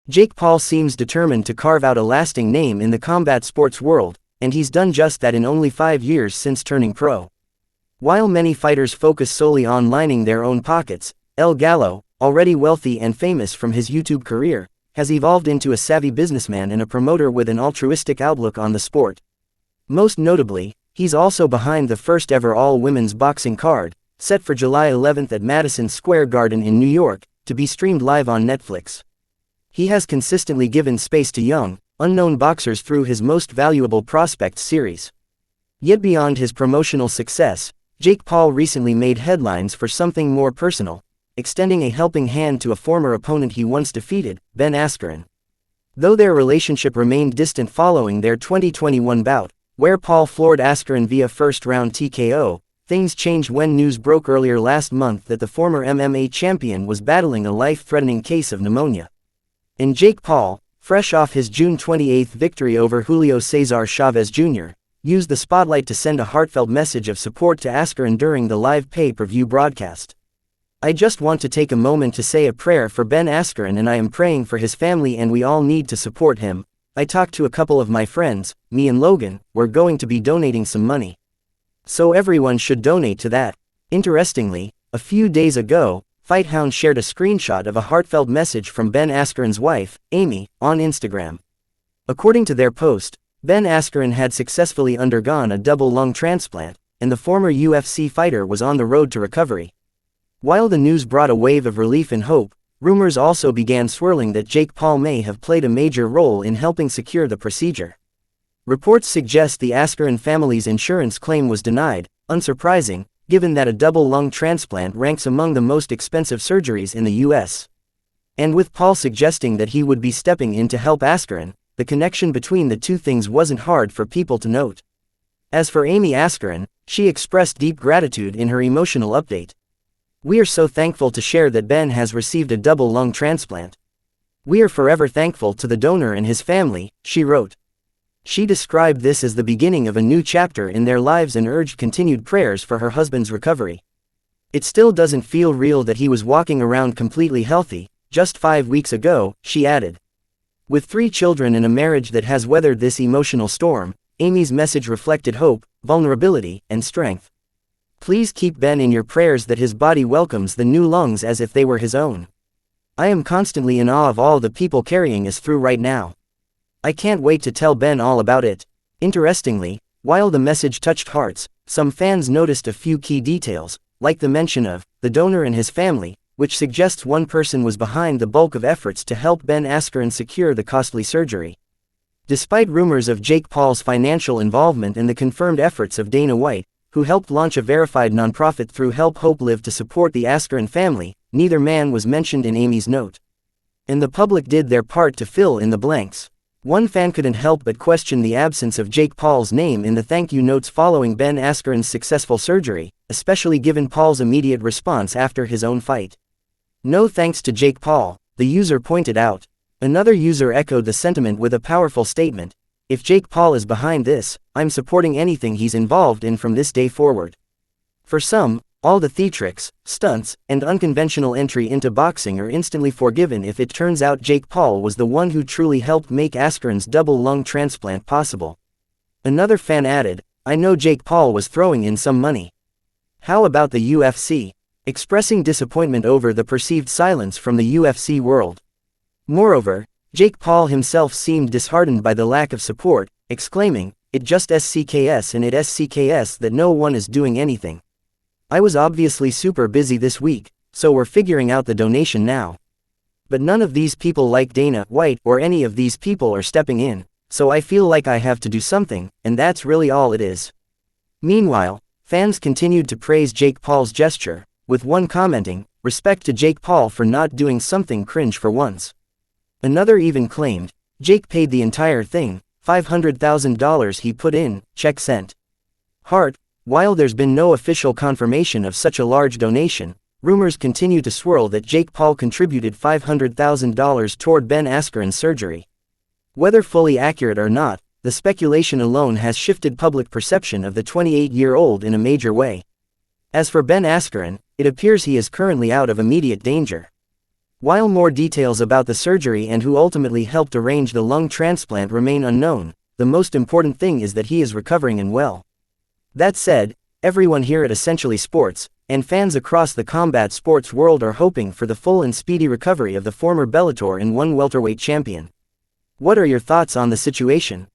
Jake Paul seems determined to carve out a lasting name in the combat sports world, and he's done just that in only 5 years since turning pro. While many fighters focus solely on lining their own pockets, El Gallo, already wealthy and famous from his YouTube career, has evolved into a savvy businessman and a promoter with an altruistic outlook on the sport. Most notably, he's also behind the first ever all-women's boxing card, set for July 11th at Madison Square Garden in New York, to be streamed live on Netflix. He has consistently given space to young, unknown boxers through his Most Valuable Prospects series. Yet beyond his promotional success, Jake Paul recently made headlines for something more personal, extending a helping hand to a former opponent he once defeated, Ben Ascarin. Though their relationship remained distant following their 2021 bout, where Paul floored Ascarin via first-round TKO, things changed when news broke earlier last month that the former MMA champion was battling a life-threatening case of pneumonia. And Jake Paul, fresh off his June 28 victory over Julio Cesar Chavez Jr., used the spotlight to send a heartfelt message of support to Ascarin during the live pay-per-view broadcast. "I just want to take a moment to say a prayer for Ben Ascarin, and I am praying for his family, and we all need to support him. I talked to a couple of my friends, me and Logan, we're going to be donating some money. So everyone should donate to that." Interestingly, a few days ago, FightHound shared a screenshot of a heartfelt message from Ben Askren's wife, Amy, on Instagram. According to their post, Ben Ascarin had successfully undergone a double lung transplant, and the former UFC fighter was on the road to recovery. While the news brought a wave of relief and hope, rumors also began swirling that Jake Paul may have played a major role in helping secure the procedure. Reports suggest the Ascarin family's insurance claim was denied, unsurprising, given that a double lung transplant ranks among the most expensive surgeries in the U.S. And with Paul suggesting that he would be stepping in to help Ascarin, the connection between the two things wasn't hard for people to note. As for Amy Askren, she expressed deep gratitude in her emotional update. "We are so thankful to share that Ben has received a double lung transplant. We are forever thankful to the donor and his family," she wrote. She described this as the beginning of a new chapter in their lives and urged continued prayers for her husband's recovery. "It still doesn't feel real that he was walking around completely healthy, just 5 weeks ago," she added. With 3 children and a marriage that has weathered this emotional storm, Amy's message reflected hope, vulnerability, and strength. "Please keep Ben in your prayers that his body welcomes the new lungs as if they were his own. I am constantly in awe of all the people carrying us through right now. I can't wait to tell Ben all about it." Interestingly, while the message touched hearts, some fans noticed a few key details, like the mention of the donor and his family, which suggests one person was behind the bulk of efforts to help Ben Askren secure the costly surgery. Despite rumors of Jake Paul's financial involvement and the confirmed efforts of Dana White, who helped launch a verified nonprofit through Help Hope Live to support the Askren family, neither man was mentioned in Amy's note. And the public did their part to fill in the blanks. One fan couldn't help but question the absence of Jake Paul's name in the thank you notes following Ben Askren's successful surgery, especially given Paul's immediate response after his own fight. "No thanks to Jake Paul," the user pointed out. Another user echoed the sentiment with a powerful statement: "If Jake Paul is behind this, I'm supporting anything he's involved in from this day forward." For some, all the theatrics, stunts, and unconventional entry into boxing are instantly forgiven if it turns out Jake Paul was the one who truly helped make Askren's double lung transplant possible. Another fan added, "I know Jake Paul was throwing in some money." How about the UFC? Expressing disappointment over the perceived silence from the UFC world. Moreover, Jake Paul himself seemed disheartened by the lack of support, exclaiming, "It just SCKS and it SCKS that no one is doing anything. I was obviously super busy this week, so we're figuring out the donation now. But none of these people like Dana White or any of these people are stepping in, so I feel like I have to do something, and that's really all it is." Meanwhile, fans continued to praise Jake Paul's gesture, with one commenting, "Respect to Jake Paul for not doing something cringe for once." Another even claimed, "Jake paid the entire thing, $500,000 he put in, check sent." Heart. While there's been no official confirmation of such a large donation, rumors continue to swirl that Jake Paul contributed $500,000 toward Ben Askren's surgery. Whether fully accurate or not, the speculation alone has shifted public perception of the 28-year-old in a major way. As for Ben Askren, it appears he is currently out of immediate danger. While more details about the surgery and who ultimately helped arrange the lung transplant remain unknown, the most important thing is that he is recovering and well. That said, everyone here at Essentially Sports, and fans across the combat sports world are hoping for the full and speedy recovery of the former Bellator and 1 welterweight champion. What are your thoughts on the situation?